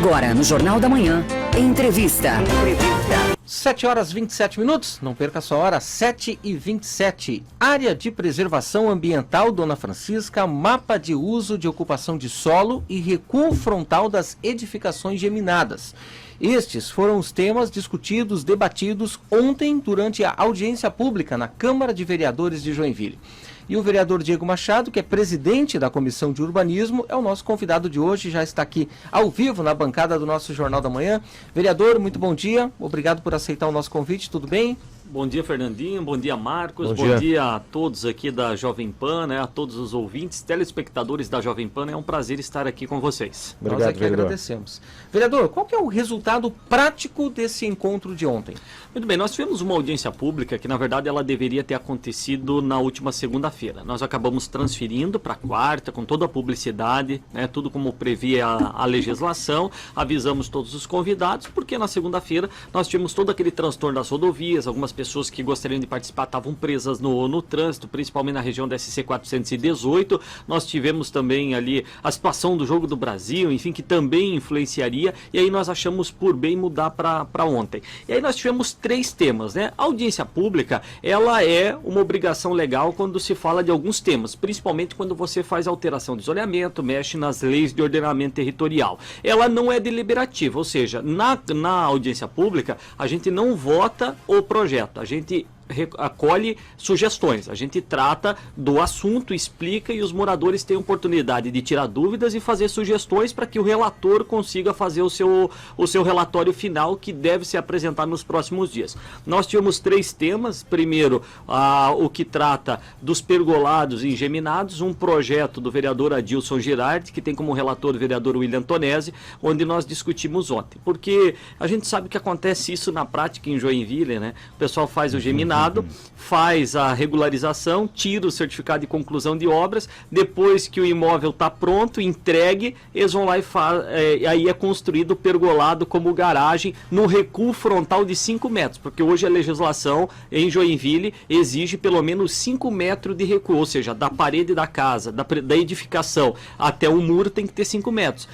Agora, no Jornal da Manhã, entrevista. 7 horas 27 minutos, não perca a sua hora, 7h27. Área de preservação ambiental Dona Francisca, mapa de uso de ocupação de solo e recuo frontal das edificações geminadas. Estes foram os temas discutidos, debatidos ontem durante a audiência pública na Câmara de Vereadores de Joinville. E o vereador Diego Machado, que é presidente da Comissão de Urbanismo, é o nosso convidado de hoje, já está aqui ao vivo na bancada do nosso Jornal da Manhã. Vereador, muito bom dia, obrigado por aceitar o nosso convite, tudo bem? Bom dia, Fernandinho, bom dia, Marcos, bom dia a todos aqui da Jovem Pan, né, a todos os ouvintes, telespectadores da Jovem Pan, é um prazer estar aqui com vocês. Obrigado, nós aqui vereador. Agradecemos. Vereador, qual que é o resultado prático desse encontro de ontem? Muito bem, nós tivemos uma audiência pública que, na verdade, ela deveria ter acontecido na última segunda-feira. Nós acabamos transferindo para quarta, com toda a publicidade, né, tudo como previa a legislação, avisamos todos os convidados, porque na segunda-feira nós tivemos todo aquele transtorno das rodovias, algumas pessoas que gostariam de participar estavam presas no trânsito, principalmente na região da SC 418. Nós tivemos também ali a situação do Jogo do Brasil, enfim, que também influenciaria, e aí nós achamos por bem mudar para ontem. E aí nós tivemos 3 temas, né? A audiência pública, ela é uma obrigação legal quando se fala de alguns temas, principalmente quando você faz alteração de isolamento, mexe nas leis de ordenamento territorial. Ela não é deliberativa, ou seja, na audiência pública, a gente não vota o projeto. A gente acolhe sugestões, a gente trata do assunto, explica e os moradores têm oportunidade de tirar dúvidas e fazer sugestões para que o relator consiga fazer o seu relatório final, que deve ser apresentado nos próximos dias. Nós tivemos 3 temas. Primeiro, o que trata dos pergolados e geminados, um projeto do vereador Adilson Girardi, que tem como relator o vereador William Tonesi, onde nós discutimos ontem, porque a gente sabe que acontece isso na prática em Joinville, né? O pessoal faz o geminado, faz a regularização, tira o certificado de conclusão de obras, depois que o imóvel está pronto, entregue, eles vão lá e aí é construído o pergolado como garagem no recuo frontal de 5 metros, porque hoje a legislação em Joinville exige pelo menos 5 metros de recuo, ou seja, da parede da casa, da edificação até o muro tem que ter 5 metros.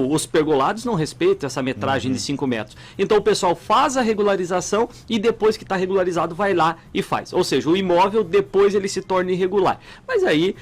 Os pergolados não respeitam essa metragem de 5 metros. Então o pessoal faz a regularização e depois que está regularizado vai lá e faz. Ou seja, o imóvel depois ele se torna irregular. Mas aí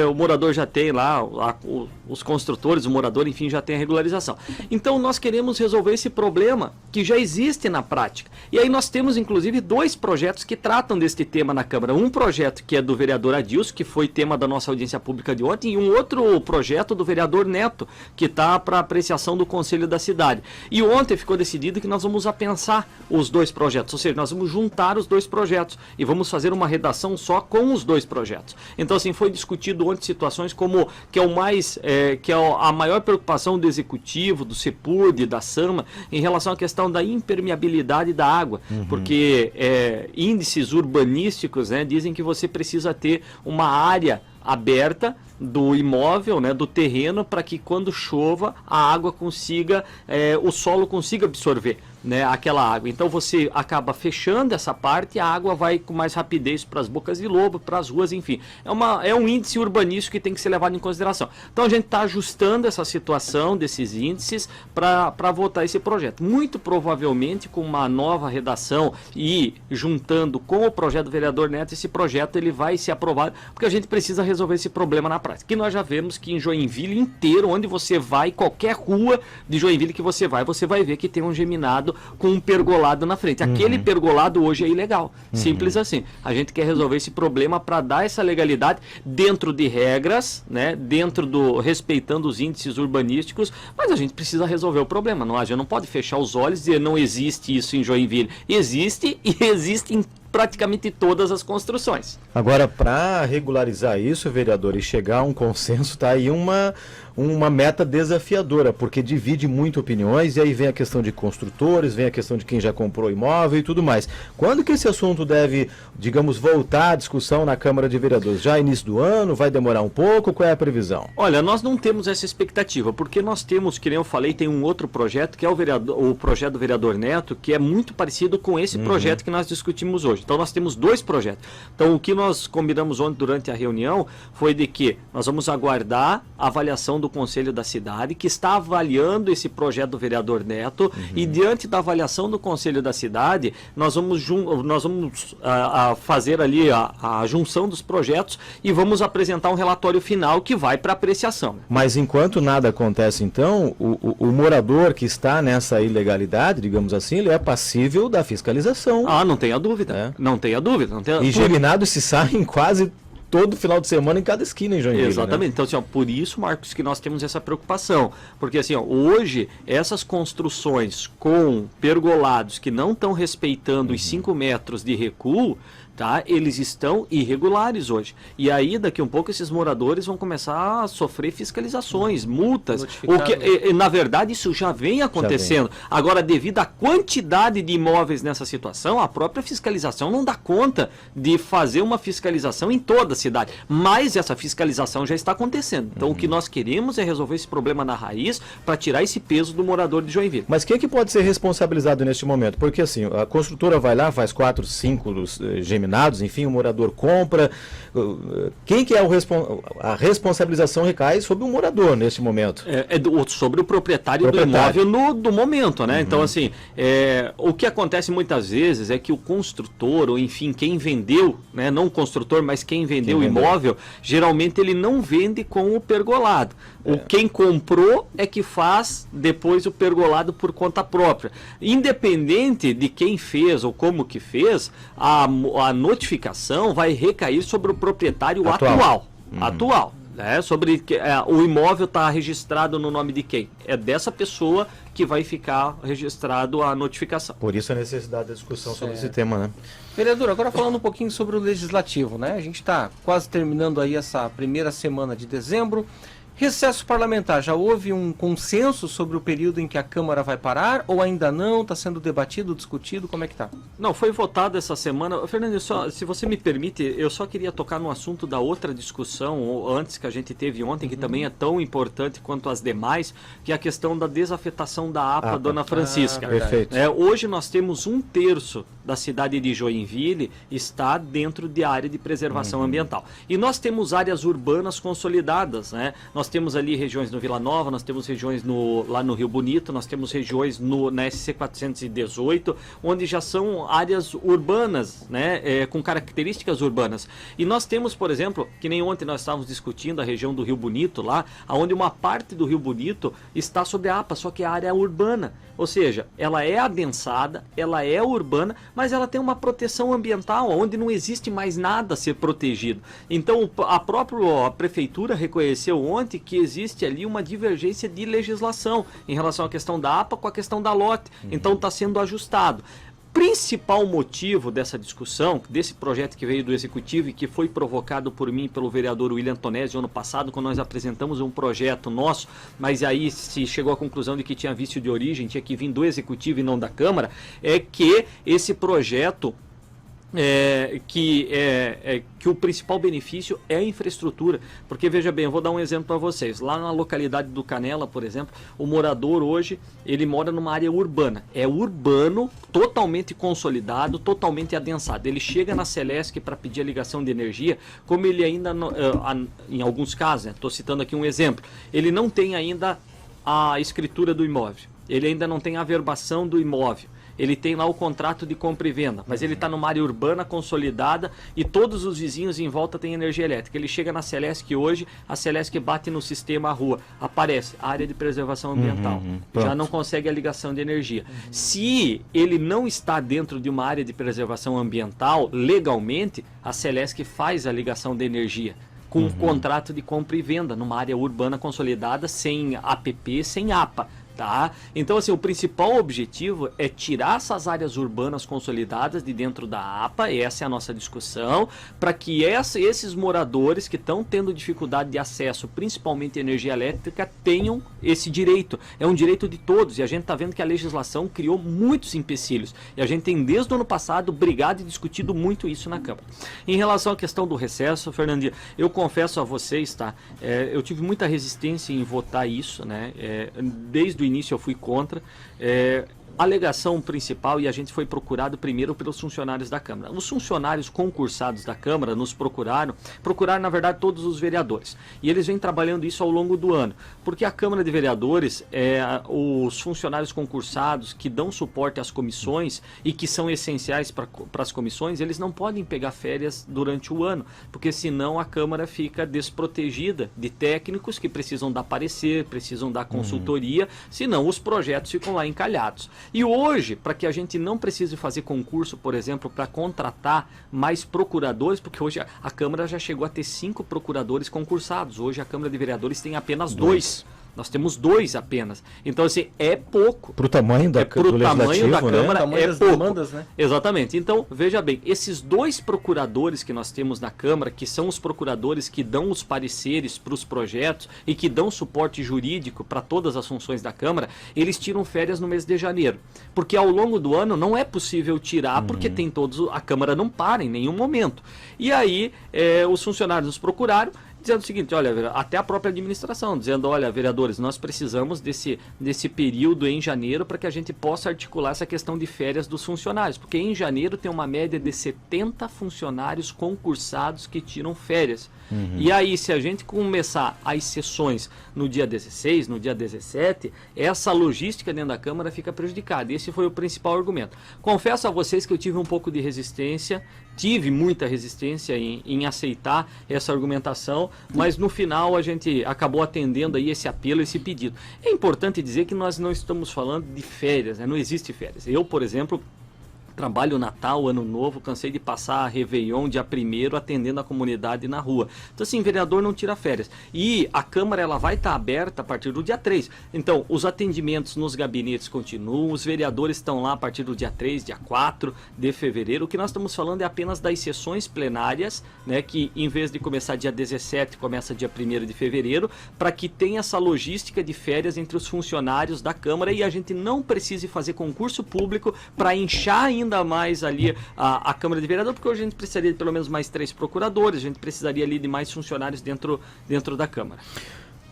o morador já tem lá, os construtores, o morador, enfim, já tem a regularização. Então nós queremos resolver esse problema que já existe na prática. E aí nós temos inclusive 2 projetos que tratam deste tema na Câmara. Um projeto que é do vereador Adilson, que foi tema da nossa audiência pública de ontem, e um outro projeto do vereador Neto, que está para apreciação do Conselho da Cidade. E ontem ficou decidido que nós vamos apensar os 2 projetos, ou seja, nós vamos juntar os 2 projetos e vamos fazer uma redação só com os 2 projetos. Então, assim, foi discutido ontem situações como que é o mais, que é a maior preocupação do Executivo, do CEPURD, da SAMA, em relação à questão da impermeabilidade da água, porque índices urbanísticos, né, dizem que você precisa ter uma área aberta do imóvel, né, do terreno, para que quando chova a água consiga, o solo consiga absorver, né, aquela água. Então você acaba fechando essa parte e a água vai com mais rapidez para as bocas de lobo, para as ruas, enfim. É um índice urbanístico que tem que ser levado em consideração. Então a gente está ajustando essa situação desses índices para votar esse projeto. Muito provavelmente com uma nova redação e juntando com o projeto do vereador Neto, esse projeto ele vai ser aprovado, porque a gente precisa resolver esse problema na prática. Que nós já vemos que em Joinville inteiro, onde você vai, qualquer rua de Joinville que você vai ver que tem um geminado com um pergolado na frente. Aquele pergolado hoje é ilegal. Simples assim. A gente quer resolver esse problema para dar essa legalidade dentro de regras, né, respeitando os índices urbanísticos, mas a gente precisa resolver o problema. A gente não pode fechar os olhos e dizer não existe isso em Joinville. Existe e existe em praticamente todas as construções. Agora, para regularizar isso, vereador, e chegar a um consenso, tá aí uma meta desafiadora, porque divide muito opiniões, e aí vem a questão de construtores, vem a questão de quem já comprou imóvel e tudo mais. Quando que esse assunto deve, digamos, voltar à discussão na Câmara de Vereadores? Já início do ano? Vai demorar um pouco? Qual é a previsão? Olha, nós não temos essa expectativa, porque nós temos, que nem eu falei, tem um outro projeto, que é o projeto do vereador Neto, que é muito parecido com esse projeto que nós discutimos hoje. Então nós temos 2 projetos. Então o que nós combinamos ontem durante a reunião foi de que nós vamos aguardar a avaliação do Conselho da Cidade, que está avaliando esse projeto do vereador Neto, e diante da avaliação do Conselho da Cidade, nós vamos fazer ali a junção dos projetos e vamos apresentar um relatório final que vai para apreciação. Mas enquanto nada acontece, então, o morador que está nessa ilegalidade, digamos assim, ele é passível da fiscalização. Ah, não tenha dúvida. Não tenha dúvida. E geminados se saem quase todo final de semana em cada esquina em Joinville. Exatamente. Né? Então, assim, ó, por isso, Marcos, que nós temos essa preocupação. Porque, assim, ó, hoje, essas construções com pergolados que não estão respeitando os 5 metros de recuo, tá? Eles estão irregulares hoje. E aí, daqui um pouco, esses moradores vão começar a sofrer fiscalizações, multas. O que, na verdade, isso já vem acontecendo. Agora, devido à quantidade de imóveis nessa situação, a própria fiscalização não dá conta de fazer uma fiscalização em toda a cidade. Mas essa fiscalização já está acontecendo. Então, o que nós queremos é resolver esse problema na raiz para tirar esse peso do morador de Joinville. Mas quem é que pode ser responsabilizado neste momento? Porque, assim, a construtora vai lá, faz 4, 5 geminados, enfim, o morador compra. Quem que é a responsabilização recai sobre o morador neste momento? Sobre o proprietário do imóvel do momento, né? Então, assim, o que acontece muitas vezes é que o construtor, ou enfim, quem vendeu, né? Não o construtor, mas quem vendeu o imóvel, geralmente ele não vende com o pergolado. Quem comprou é que faz depois o pergolado por conta própria. Independente de quem fez ou como que fez, a notificação vai recair sobre o proprietário atual. Né? Sobre o imóvel está registrado no nome de quem? É dessa pessoa que vai ficar registrado a notificação. Por isso a necessidade da discussão sobre esse tema, né? Vereador, agora falando um pouquinho sobre o Legislativo, né? A gente está quase terminando aí essa primeira semana de dezembro. Recesso parlamentar, já houve um consenso sobre o período em que a Câmara vai parar ou ainda não? Está sendo debatido, discutido? Como é que está? Não, foi votado essa semana. Fernando, se você me permite, eu só queria tocar no assunto da outra discussão, antes que a gente teve ontem, que também é tão importante quanto as demais, que é a questão da desafetação da APA Dona Francisca. Perfeito. Hoje nós temos 1/3 da cidade de Joinville está dentro de área de preservação ambiental. E nós temos áreas urbanas consolidadas, né? Nós temos ali regiões no Vila Nova, nós temos regiões lá no Rio Bonito, nós temos regiões na SC 418, onde já são áreas urbanas, né, com características urbanas. E nós temos, por exemplo, que nem ontem nós estávamos discutindo a região do Rio Bonito lá, onde uma parte do Rio Bonito está sob a APA, só que a área é urbana. Ou seja, ela é adensada, ela é urbana, mas ela tem uma proteção ambiental, onde não existe mais nada a ser protegido. Então, a prefeitura reconheceu ontem que existe ali uma divergência de legislação em relação à questão da APA com a questão da lote. Então, está sendo ajustado. Principal motivo dessa discussão, desse projeto que veio do Executivo e que foi provocado por mim e pelo vereador William Tonesi ano passado, quando nós apresentamos um projeto nosso, mas aí se chegou à conclusão de que tinha vício de origem, tinha que vir do Executivo e não da Câmara, é que esse projeto que o principal benefício é a infraestrutura, porque veja bem, eu vou dar um exemplo para vocês. Lá na localidade do Canela, por exemplo, o morador hoje, ele mora numa área urbana, é urbano, totalmente consolidado, totalmente adensado. Ele chega na Celesc para pedir a ligação de energia, como ele ainda, em alguns casos, estou citando aqui um exemplo, ele não tem ainda a escritura do imóvel, ele ainda não tem a averbação do imóvel, ele tem lá o contrato de compra e venda, mas ele está numa área urbana consolidada e todos os vizinhos em volta têm energia elétrica. Ele chega na Celesc hoje, a Celesc bate no sistema à rua, aparece área de preservação ambiental, já não consegue a ligação de energia. Se ele não está dentro de uma área de preservação ambiental, legalmente, a Celesc faz a ligação de energia com um contrato de compra e venda numa área urbana consolidada, sem APP, sem APA. Tá? Então, assim, o principal objetivo é tirar essas áreas urbanas consolidadas de dentro da APA, essa é a nossa discussão, para que esses moradores que estão tendo dificuldade de acesso, principalmente à energia elétrica, tenham esse direito. É um direito de todos, e a gente está vendo que a legislação criou muitos empecilhos, e a gente tem desde o ano passado brigado e discutido muito isso na Câmara. Em relação à questão do recesso, Fernandinho, eu confesso a vocês, tá? Eu tive muita resistência em votar isso, né? Desde o início eu fui contra. a alegação principal, e a gente foi procurado primeiro pelos funcionários da Câmara. Os funcionários concursados da Câmara nos procuraram na verdade todos os vereadores. E eles vêm trabalhando isso ao longo do ano. Porque a Câmara de Vereadores, os funcionários concursados que dão suporte às comissões e que são essenciais para as comissões, eles não podem pegar férias durante o ano, porque senão a Câmara fica desprotegida de técnicos que precisam dar parecer, precisam dar consultoria, senão os projetos ficam lá encalhados. E hoje, para que a gente não precise fazer concurso, por exemplo, para contratar mais procuradores, porque hoje a Câmara já chegou a ter 5 procuradores concursados, hoje a Câmara de Vereadores tem apenas 2. Nós temos 2 apenas. Então, assim, é pouco. Para o tamanho do Legislativo, da Câmara, né? é das pouco. demandas, né? Exatamente. Então, veja bem, esses 2 procuradores que nós temos na Câmara, que são os procuradores que dão os pareceres para os projetos e que dão suporte jurídico para todas as funções da Câmara, eles tiram férias no mês de janeiro. Porque ao longo do ano não é possível tirar, porque tem todos, a Câmara não para em nenhum momento. E aí, os funcionários nos procuraram, dizendo o seguinte, olha, até a própria administração, dizendo, olha, vereadores, nós precisamos desse período em janeiro para que a gente possa articular essa questão de férias dos funcionários, porque em janeiro tem uma média de 70 funcionários concursados que tiram férias. E aí, se a gente começar as sessões no dia 16, no dia 17, essa logística dentro da Câmara fica prejudicada. Esse foi o principal argumento. Confesso a vocês que eu tive um pouco de resistência, tive muita resistência em aceitar essa argumentação, mas no final a gente acabou atendendo aí esse apelo, esse pedido. É importante dizer que nós não estamos falando de férias, né? Não existe férias. Eu, por exemplo, trabalho Natal, Ano Novo, cansei de passar Réveillon dia 1º atendendo a comunidade na rua. Então assim, vereador não tira férias. E a Câmara ela vai estar aberta a partir do dia 3. Então, os atendimentos nos gabinetes continuam, os vereadores estão lá a partir do dia 3, dia 4 de fevereiro. O que nós estamos falando é apenas das sessões plenárias, né, que em vez de começar dia 17, começa dia 1º de fevereiro, para que tenha essa logística de férias entre os funcionários da Câmara e a gente não precise fazer concurso público para inchar ainda mais ali a Câmara de Vereadores, porque hoje a gente precisaria de pelo menos mais 3 procuradores, a gente precisaria ali de mais funcionários dentro da Câmara.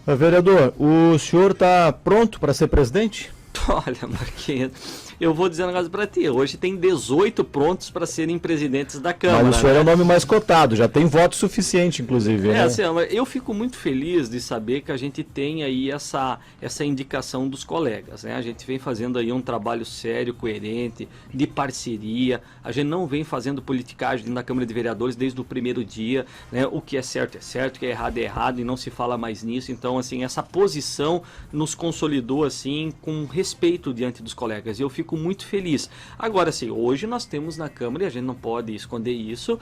Vereador, o senhor está pronto para ser presidente? Olha, Marquinhos, eu vou dizer um negócio para ti, hoje tem 18 prontos para serem presidentes da Câmara. Mas o senhor é o nome mais cotado, já tem voto suficiente, inclusive. Né? Assim, eu fico muito feliz de saber que a gente tem aí essa indicação dos colegas, né? A gente vem fazendo aí um trabalho sério, coerente, de parceria, a gente não vem fazendo politicagem na Câmara de Vereadores desde o primeiro dia, né? O que é certo, o que é errado e não se fala mais nisso. Então, assim, essa posição nos consolidou, assim, com respeito diante dos colegas, e eu fico muito feliz. Agora, assim, hoje nós temos na Câmara, e a gente não pode esconder isso,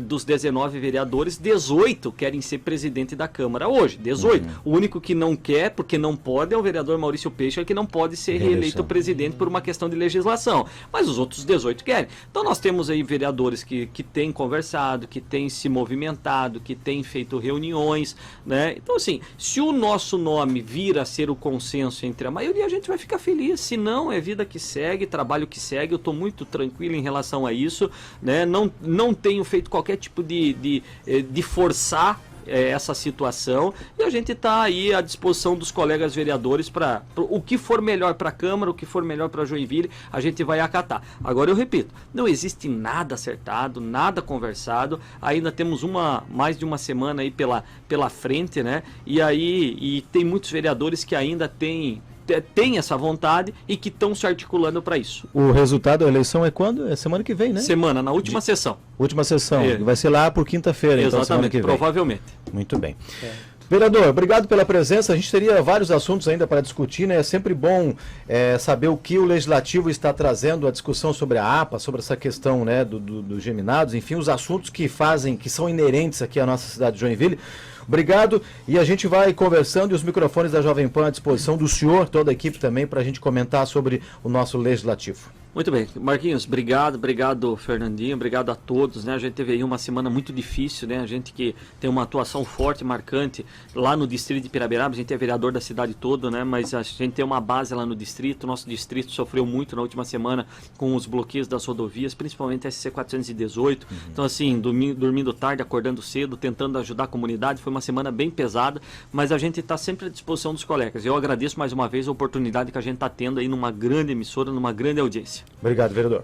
dos 19 vereadores, 18 querem ser presidente da Câmara hoje, 18. O único que não quer, porque não pode, é o vereador Maurício Peixe, que não pode ser reeleito presidente por uma questão de legislação, mas os outros 18 querem. Então nós temos aí vereadores que têm conversado, que têm se movimentado, que têm feito reuniões, né? Então, assim, se o nosso nome vir a ser o consenso entre a maioria, a gente vai ficar feliz. Se não, é vida que segue, trabalho que segue. Eu estou muito tranquilo em relação a isso, né? Não tenho feito qualquer tipo de forçar essa situação, e a gente está aí à disposição dos colegas vereadores para o que for melhor para a Câmara, o que for melhor para Joinville, a gente vai acatar. Agora eu repito, não existe nada acertado, nada conversado, ainda temos mais de uma semana aí pela frente, né? E tem muitos vereadores que ainda têm essa vontade e que estão se articulando para isso. O resultado da eleição é quando? É semana que vem, né? Na última sessão. Última sessão, vai ser lá por quinta-feira, então semana que vem. Provavelmente. Muito bem. Vereador, obrigado pela presença. A gente teria vários assuntos ainda para discutir, né? É sempre bom saber o que o Legislativo está trazendo, a discussão sobre a APA, sobre essa questão, né, dos geminados, enfim, os assuntos que são inerentes aqui à nossa cidade de Joinville. Obrigado, e a gente vai conversando, e os microfones da Jovem Pan à disposição do senhor, toda a equipe também, para a gente comentar sobre o nosso Legislativo. Muito bem, Marquinhos, obrigado Fernandinho, obrigado a todos, né? A gente teve aí uma semana muito difícil, né? A gente que tem uma atuação forte, marcante lá no distrito de Pirabiraba, a gente é vereador da cidade toda, né? Mas a gente tem uma base lá no distrito, nosso distrito sofreu muito na última semana com os bloqueios das rodovias, principalmente a SC 418. Então assim, dormindo tarde, acordando cedo, tentando ajudar a comunidade, foi uma semana bem pesada, mas a gente está sempre à disposição dos colegas. Eu agradeço mais uma vez a oportunidade que a gente está tendo aí numa grande emissora, numa grande audiência. Obrigado, vereador.